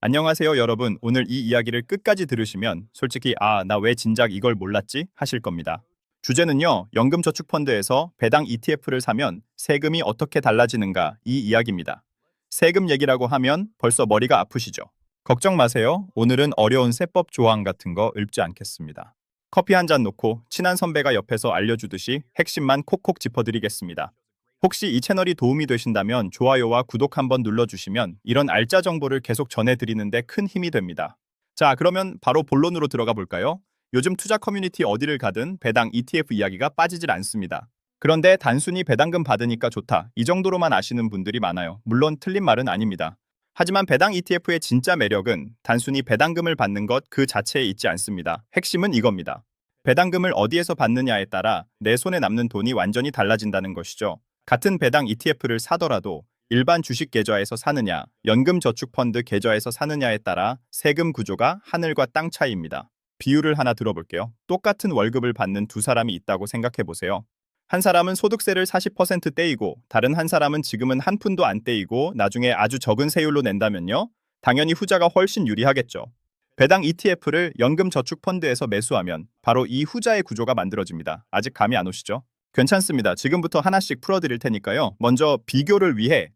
안녕하세요, 여러분. 오늘 이 이야기를 끝까지 들으시면 솔직히 나 왜 진작 이걸 몰랐지? 하실 겁니다. 주제는요, 연금저축펀드에서 배당 ETF를 사면 세금이 어떻게 달라지는가 이 이야기입니다. 세금 얘기라고 하면 벌써 머리가 아프시죠? 걱정 마세요. 오늘은 어려운 세법 조항 같은 거 읊지 않겠습니다. 커피 한 잔 놓고 친한 선배가 옆에서 알려주듯이 핵심만 콕콕 짚어드리겠습니다. 혹시 이 채널이 도움이 되신다면 좋아요와 구독 한번 눌러주시면 이런 알짜 정보를 계속 전해드리는데 큰 힘이 됩니다. 자, 그러면 바로 본론으로 들어가 볼까요? 요즘 투자 커뮤니티 어디를 가든 배당 ETF 이야기가 빠지질 않습니다. 그런데 단순히 배당금 받으니까 좋다, 이 정도로만 아시는 분들이 많아요. 물론 틀린 말은 아닙니다. 하지만 배당 ETF의 진짜 매력은 단순히 배당금을 받는 것 그 자체에 있지 않습니다. 핵심은 이겁니다. 배당금을 어디에서 받느냐에 따라 내 손에 남는 돈이 완전히 달라진다는 것이죠. 같은 배당 ETF를 사더라도 일반 주식 계좌에서 사느냐, 연금저축펀드 계좌에서 사느냐에 따라 세금 구조가 하늘과 땅 차이입니다. 비유를 하나 들어볼게요. 똑같은 월급을 받는 두 사람이 있다고 생각해 보세요. 한 사람은 소득세를 40% 떼이고 다른 한 사람은 지금은 한 푼도 안 떼이고 나중에 아주 적은 세율로 낸다면요. 당연히 후자가 훨씬 유리하겠죠. 배당 ETF를 연금저축펀드에서 매수하면 바로 이 후자의 구조가 만들어집니다. 아직 감이 안 오시죠? 괜찮습니다. 지금부터 하나씩 풀어드릴 테니까요. 먼저 비교를 위해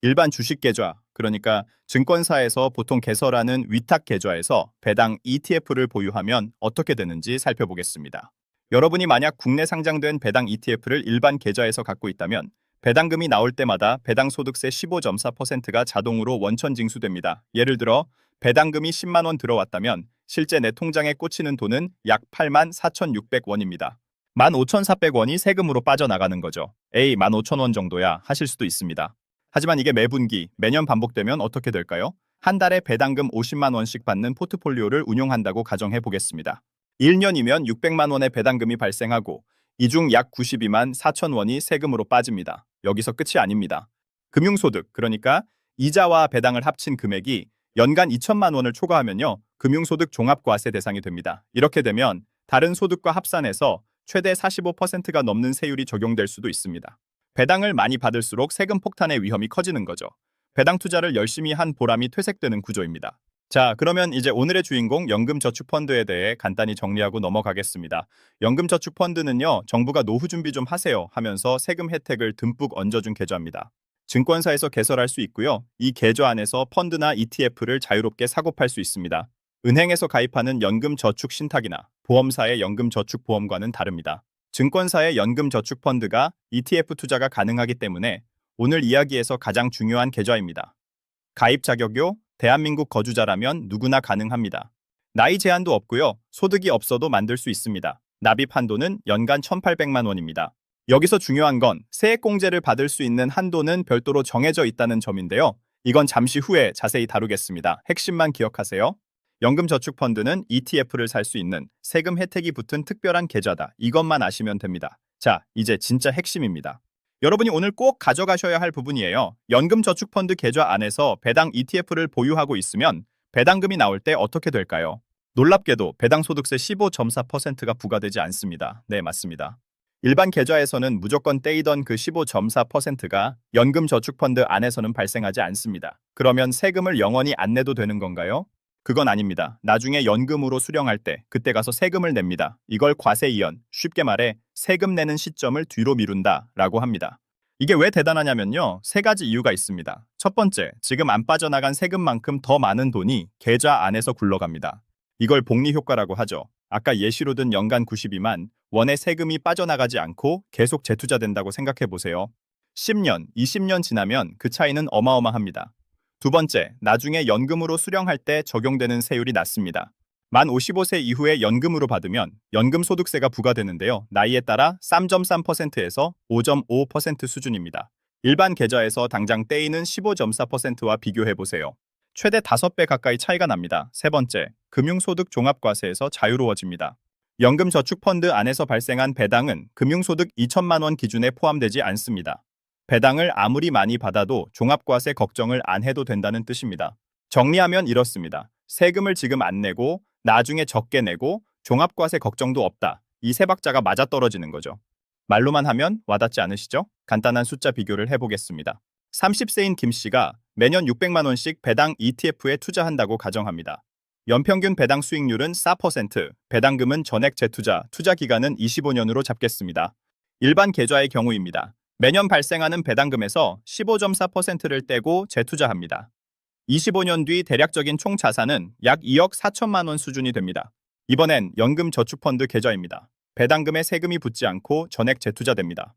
일반 주식 계좌, 그러니까 증권사에서 보통 개설하는 위탁 계좌에서 배당 ETF를 보유하면 어떻게 되는지 살펴보겠습니다. 여러분이 만약 국내 상장된 배당 ETF를 일반 계좌에서 갖고 있다면 배당금이 나올 때마다 배당 소득세 15.4%가 자동으로 원천 징수됩니다. 예를 들어 배당금이 10만 원 들어왔다면 실제 내 통장에 꽂히는 돈은 약 8만 4,600원입니다. 15,400원이 세금으로 빠져나가는 거죠. 에이, 15,000원 정도야 하실 수도 있습니다. 하지만 이게 매분기, 매년 반복되면 어떻게 될까요? 한 달에 배당금 50만 원씩 받는 포트폴리오를 운용한다고 가정해 보겠습니다. 1년이면 600만 원의 배당금이 발생하고 이 중 약 92만 4천 원이 세금으로 빠집니다. 여기서 끝이 아닙니다. 금융소득, 그러니까 이자와 배당을 합친 금액이 연간 2천만 원을 초과하면요, 금융소득 종합과세 대상이 됩니다. 이렇게 되면 다른 소득과 합산해서 최대 45%가 넘는 세율이 적용될 수도 있습니다. 배당을 많이 받을수록 세금 폭탄의 위험이 커지는 거죠. 배당 투자를 열심히 한 보람이 퇴색되는 구조입니다. 자, 그러면 이제 오늘의 주인공 연금저축펀드에 대해 간단히 정리하고 넘어가겠습니다. 연금저축펀드는요, 정부가 노후 준비 좀 하세요 하면서 세금 혜택을 듬뿍 얹어준 계좌입니다. 증권사에서 개설할 수 있고요. 이 계좌 안에서 펀드나 ETF를 자유롭게 사고 팔 수 있습니다. 은행에서 가입하는 연금저축신탁이나 보험사의 연금저축보험과는 다릅니다. 증권사의 연금저축펀드가 ETF 투자가 가능하기 때문에 오늘 이야기에서 가장 중요한 계좌입니다. 가입 자격요, 대한민국 거주자라면 누구나 가능합니다. 나이 제한도 없고요. 소득이 없어도 만들 수 있습니다. 납입 한도는 연간 1,800만 원입니다. 여기서 중요한 건 세액공제를 받을 수 있는 한도는 별도로 정해져 있다는 점인데요. 이건 잠시 후에 자세히 다루겠습니다. 핵심만 기억하세요. 연금저축펀드는 ETF를 살 수 있는 세금 혜택이 붙은 특별한 계좌다. 이것만 아시면 됩니다. 자, 이제 진짜 핵심입니다. 여러분이 오늘 꼭 가져가셔야 할 부분이에요. 연금저축펀드 계좌 안에서 배당 ETF를 보유하고 있으면 배당금이 나올 때 어떻게 될까요? 놀랍게도 배당 소득세 15.4%가 부과되지 않습니다. 네, 맞습니다. 일반 계좌에서는 무조건 떼이던 그 15.4%가 연금저축펀드 안에서는 발생하지 않습니다. 그러면 세금을 영원히 안 내도 되는 건가요? 그건 아닙니다. 나중에 연금으로 수령할 때 그때 가서 세금을 냅니다. 이걸 과세이연, 쉽게 말해 세금 내는 시점을 뒤로 미룬다 라고 합니다. 이게 왜 대단하냐면요, 세 가지 이유가 있습니다. 첫 번째, 지금 안 빠져나간 세금만큼 더 많은 돈이 계좌 안에서 굴러갑니다. 이걸 복리효과라고 하죠. 아까 예시로 든 연간 92만 원의 세금이 빠져나가지 않고 계속 재투자된다고 생각해 보세요. 10년, 20년 지나면 그 차이는 어마어마합니다. 두 번째, 나중에 연금으로 수령할 때 적용되는 세율이 낮습니다. 만 55세 이후에 연금으로 받으면 연금소득세가 부과되는데요. 나이에 따라 3.3%에서 5.5% 수준입니다. 일반 계좌에서 당장 떼이는 15.4%와 비교해보세요. 최대 5배 가까이 차이가 납니다. 세 번째, 금융소득 종합과세에서 자유로워집니다. 연금저축펀드 안에서 발생한 배당은 금융소득 2천만 원 기준에 포함되지 않습니다. 배당을 아무리 많이 받아도 종합과세 걱정을 안 해도 된다는 뜻입니다. 정리하면 이렇습니다. 세금을 지금 안 내고 나중에 적게 내고 종합과세 걱정도 없다. 이 세 박자가 맞아떨어지는 거죠. 말로만 하면 와닿지 않으시죠? 간단한 숫자 비교를 해보겠습니다. 30세인 김 씨가 매년 600만 원씩 배당 ETF에 투자한다고 가정합니다. 연평균 배당 수익률은 4%, 배당금은 전액 재투자, 투자 기간은 25년으로 잡겠습니다. 일반 계좌의 경우입니다. 매년 발생하는 배당금에서 15.4%를 떼고 재투자합니다. 25년 뒤 대략적인 총 자산은 약 2억 4천만 원 수준이 됩니다. 이번엔 연금저축펀드 계좌입니다. 배당금에 세금이 붙지 않고 전액 재투자됩니다.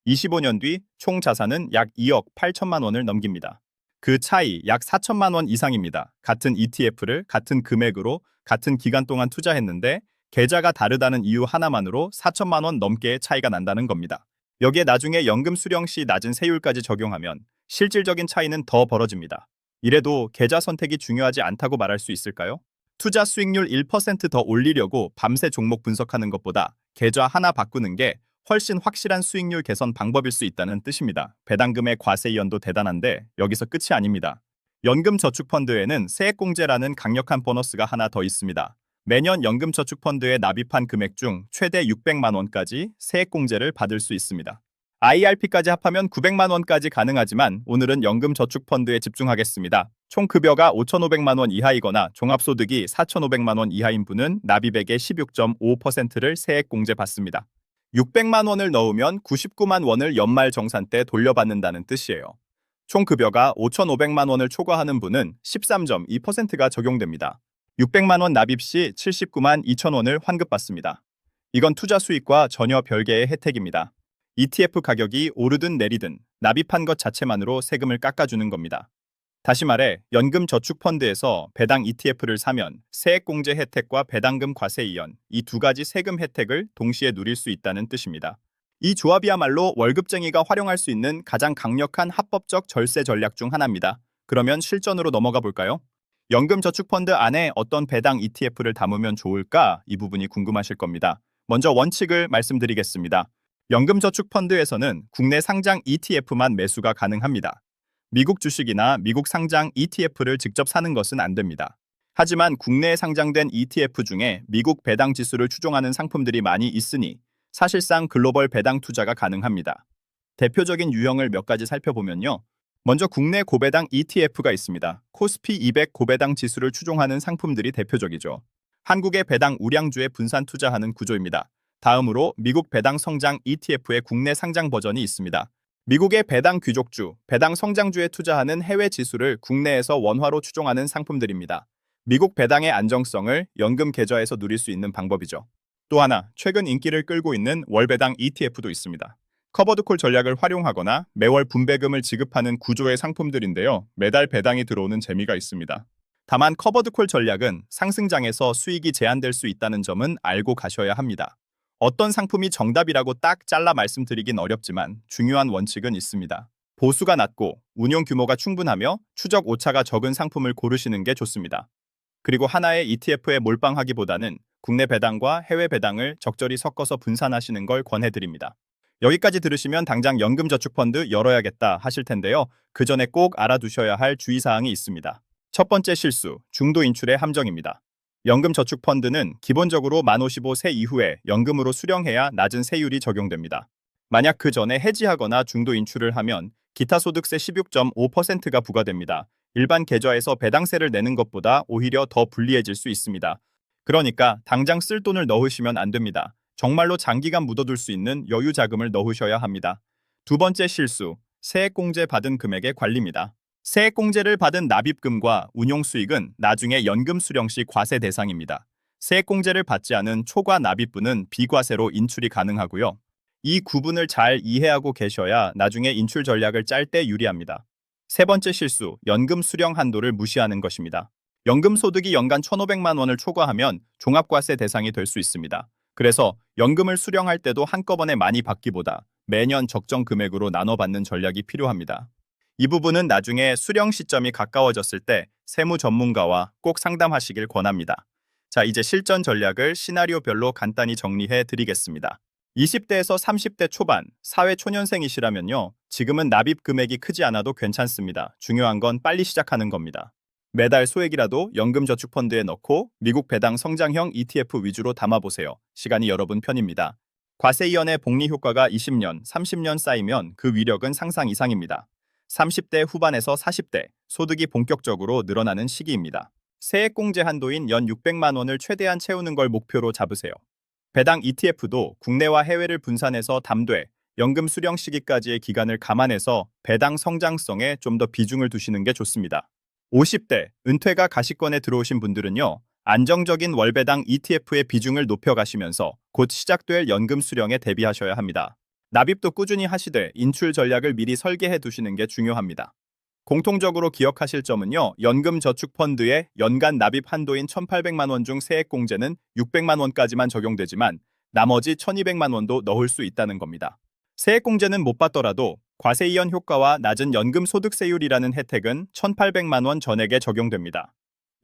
25년 뒤 총 자산은 약 2억 8천만 원을 넘깁니다. 그 차이 약 4천만 원 이상입니다. 같은 ETF를 같은 금액으로 같은 기간 동안 투자했는데 계좌가 다르다는 이유 하나만으로 4천만 원 넘게의 차이가 난다는 겁니다. 여기에 나중에 연금 수령 시 낮은 세율까지 적용하면 실질적인 차이는 더 벌어집니다. 이래도 계좌 선택이 중요하지 않다고 말할 수 있을까요? 투자 수익률 1%더 올리려고 밤새 종목 분석하는 것보다 계좌 하나 바꾸는 게 훨씬 확실한 수익률 개선 방법일 수 있다는 뜻입니다. 배당금의 과세이연도 대단한데 여기서 끝이 아닙니다. 연금저축펀드에는 세액공제라는 강력한 보너스가 하나 더 있습니다. 매년 연금저축펀드에 납입한 금액 중 최대 600만 원까지 세액공제를 받을 수 있습니다. IRP까지 합하면 900만 원까지 가능하지만 오늘은 연금저축펀드에 집중하겠습니다. 총 급여가 5,500만 원 이하이거나 종합소득이 4,500만 원 이하인 분은 납입액의 16.5%를 세액공제 받습니다. 600만 원을 넣으면 99만 원을 연말정산 때 돌려받는다는 뜻이에요. 총 급여가 5,500만 원을 초과하는 분은 13.2%가 적용됩니다. 600만 원 납입 시 79만 2천 원을 환급받습니다. 이건 투자 수익과 전혀 별개의 혜택입니다. ETF 가격이 오르든 내리든 납입한 것 자체만으로 세금을 깎아주는 겁니다. 다시 말해 연금저축펀드에서 배당 ETF를 사면 세액공제 혜택과 배당금 과세 이연 이 두 가지 세금 혜택을 동시에 누릴 수 있다는 뜻입니다. 이 조합이야말로 월급쟁이가 활용할 수 있는 가장 강력한 합법적 절세 전략 중 하나입니다. 그러면 실전으로 넘어가 볼까요? 연금저축펀드 안에 어떤 배당 ETF를 담으면 좋을까? 이 부분이 궁금하실 겁니다. 먼저 원칙을 말씀드리겠습니다. 연금저축펀드에서는 국내 상장 ETF만 매수가 가능합니다. 미국 주식이나 미국 상장 ETF를 직접 사는 것은 안 됩니다. 하지만 국내에 상장된 ETF 중에 미국 배당 지수를 추종하는 상품들이 많이 있으니 사실상 글로벌 배당 투자가 가능합니다. 대표적인 유형을 몇 가지 살펴보면요. 먼저 국내 고배당 ETF가 있습니다. 코스피 200 고배당 지수를 추종하는 상품들이 대표적이죠. 한국의 배당 우량주에 분산 투자하는 구조입니다. 다음으로 미국 배당 성장 ETF의 국내 상장 버전이 있습니다. 미국의 배당 귀족주, 배당 성장주에 투자하는 해외 지수를 국내에서 원화로 추종하는 상품들입니다. 미국 배당의 안정성을 연금 계좌에서 누릴 수 있는 방법이죠. 또 하나, 최근 인기를 끌고 있는 월배당 ETF도 있습니다. 커버드콜 전략을 활용하거나 매월 분배금을 지급하는 구조의 상품들인데요. 매달 배당이 들어오는 재미가 있습니다. 다만 커버드콜 전략은 상승장에서 수익이 제한될 수 있다는 점은 알고 가셔야 합니다. 어떤 상품이 정답이라고 딱 잘라 말씀드리긴 어렵지만 중요한 원칙은 있습니다. 보수가 낮고 운용 규모가 충분하며 추적 오차가 적은 상품을 고르시는 게 좋습니다. 그리고 하나의 ETF에 몰빵하기보다는 국내 배당과 해외 배당을 적절히 섞어서 분산하시는 걸 권해드립니다. 여기까지 들으시면 당장 연금저축펀드 열어야겠다 하실 텐데요. 그 전에 꼭 알아두셔야 할 주의사항이 있습니다. 첫 번째 실수, 중도 인출의 함정입니다. 연금저축펀드는 기본적으로 만 55세 이후에 연금으로 수령해야 낮은 세율이 적용됩니다. 만약 그 전에 해지하거나 중도 인출을 하면 기타소득세 16.5%가 부과됩니다. 일반 계좌에서 배당세를 내는 것보다 오히려 더 불리해질 수 있습니다. 그러니까 당장 쓸 돈을 넣으시면 안 됩니다. 정말로 장기간 묻어둘 수 있는 여유 자금을 넣으셔야 합니다. 두 번째 실수, 세액공제 받은 금액의 관리입니다. 세액공제를 받은 납입금과 운용수익은 나중에 연금 수령 시 과세 대상입니다. 세액공제를 받지 않은 초과 납입분은 비과세로 인출이 가능하고요. 이 구분을 잘 이해하고 계셔야 나중에 인출 전략을 짤 때 유리합니다. 세 번째 실수, 연금 수령 한도를 무시하는 것입니다. 연금 소득이 연간 1,500만 원을 초과하면 종합과세 대상이 될 수 있습니다. 그래서 연금을 수령할 때도 한꺼번에 많이 받기보다 매년 적정 금액으로 나눠 받는 전략이 필요합니다. 이 부분은 나중에 수령 시점이 가까워졌을 때 세무 전문가와 꼭 상담하시길 권합니다. 자, 이제 실전 전략을 시나리오별로 간단히 정리해 드리겠습니다. 20대에서 30대 초반, 사회 초년생이시라면요. 지금은 납입 금액이 크지 않아도 괜찮습니다. 중요한 건 빨리 시작하는 겁니다. 매달 소액이라도 연금저축펀드에 넣고 미국 배당 성장형 ETF 위주로 담아보세요. 시간이 여러분 편입니다. 과세이연의 복리 효과가 20년, 30년 쌓이면 그 위력은 상상 이상입니다. 30대 후반에서 40대, 소득이 본격적으로 늘어나는 시기입니다. 세액공제 한도인 연 600만 원을 최대한 채우는 걸 목표로 잡으세요. 배당 ETF도 국내와 해외를 분산해서 담되, 연금 수령 시기까지의 기간을 감안해서 배당 성장성에 좀 더 비중을 두시는 게 좋습니다. 50대, 은퇴가 가시권에 들어오신 분들은요, 안정적인 월배당 ETF의 비중을 높여가시면서 곧 시작될 연금 수령에 대비하셔야 합니다. 납입도 꾸준히 하시되 인출 전략을 미리 설계해 두시는 게 중요합니다. 공통적으로 기억하실 점은요, 연금저축펀드의 연간 납입 한도인 1,800만 원 중 세액공제는 600만 원까지만 적용되지만 나머지 1,200만 원도 넣을 수 있다는 겁니다. 세액공제는 못 받더라도 과세이연 효과와 낮은 연금소득세율이라는 혜택은 1,800만 원 전액에 적용됩니다.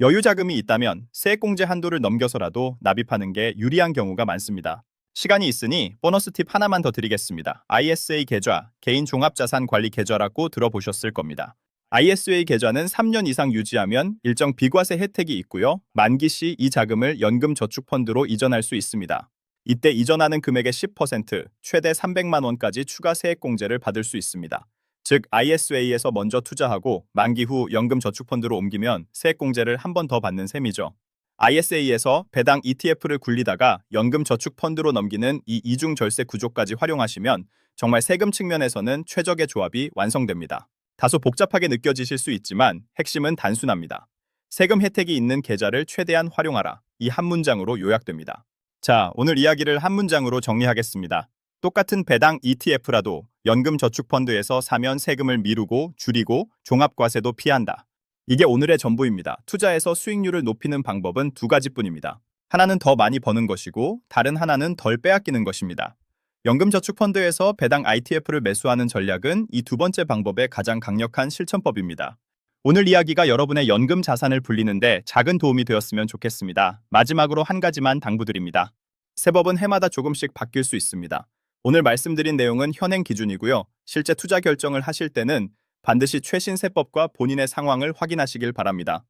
여유 자금이 있다면 세액공제 한도를 넘겨서라도 납입하는 게 유리한 경우가 많습니다. 시간이 있으니 보너스 팁 하나만 더 드리겠습니다. ISA 계좌, 개인 종합자산관리 계좌라고 들어보셨을 겁니다. ISA 계좌는 3년 이상 유지하면 일정 비과세 혜택이 있고요. 만기 시 이 자금을 연금저축펀드로 이전할 수 있습니다. 이때 이전하는 금액의 10%, 최대 300만 원까지 추가 세액공제를 받을 수 있습니다. 즉 ISA에서 먼저 투자하고 만기 후 연금저축펀드로 옮기면 세액공제를 한 번 더 받는 셈이죠. ISA에서 배당 ETF를 굴리다가 연금저축펀드로 넘기는 이 이중 절세 구조까지 활용하시면 정말 세금 측면에서는 최적의 조합이 완성됩니다. 다소 복잡하게 느껴지실 수 있지만 핵심은 단순합니다. 세금 혜택이 있는 계좌를 최대한 활용하라. 이 한 문장으로 요약됩니다. 자, 오늘 이야기를 한 문장으로 정리하겠습니다. 똑같은 배당 ETF라도 연금저축펀드에서 사면 세금을 미루고 줄이고 종합과세도 피한다. 이게 오늘의 전부입니다. 투자에서 수익률을 높이는 방법은 두 가지뿐입니다. 하나는 더 많이 버는 것이고 다른 하나는 덜 빼앗기는 것입니다. 연금저축펀드에서 배당 ITF를 매수하는 전략은 이 두 번째 방법의 가장 강력한 실천법입니다. 오늘 이야기가 여러분의 연금 자산을 불리는데 작은 도움이 되었으면 좋겠습니다. 마지막으로 한 가지만 당부드립니다. 세법은 해마다 조금씩 바뀔 수 있습니다. 오늘 말씀드린 내용은 현행 기준이고요. 실제 투자 결정을 하실 때는 반드시 최신 세법과 본인의 상황을 확인하시길 바랍니다.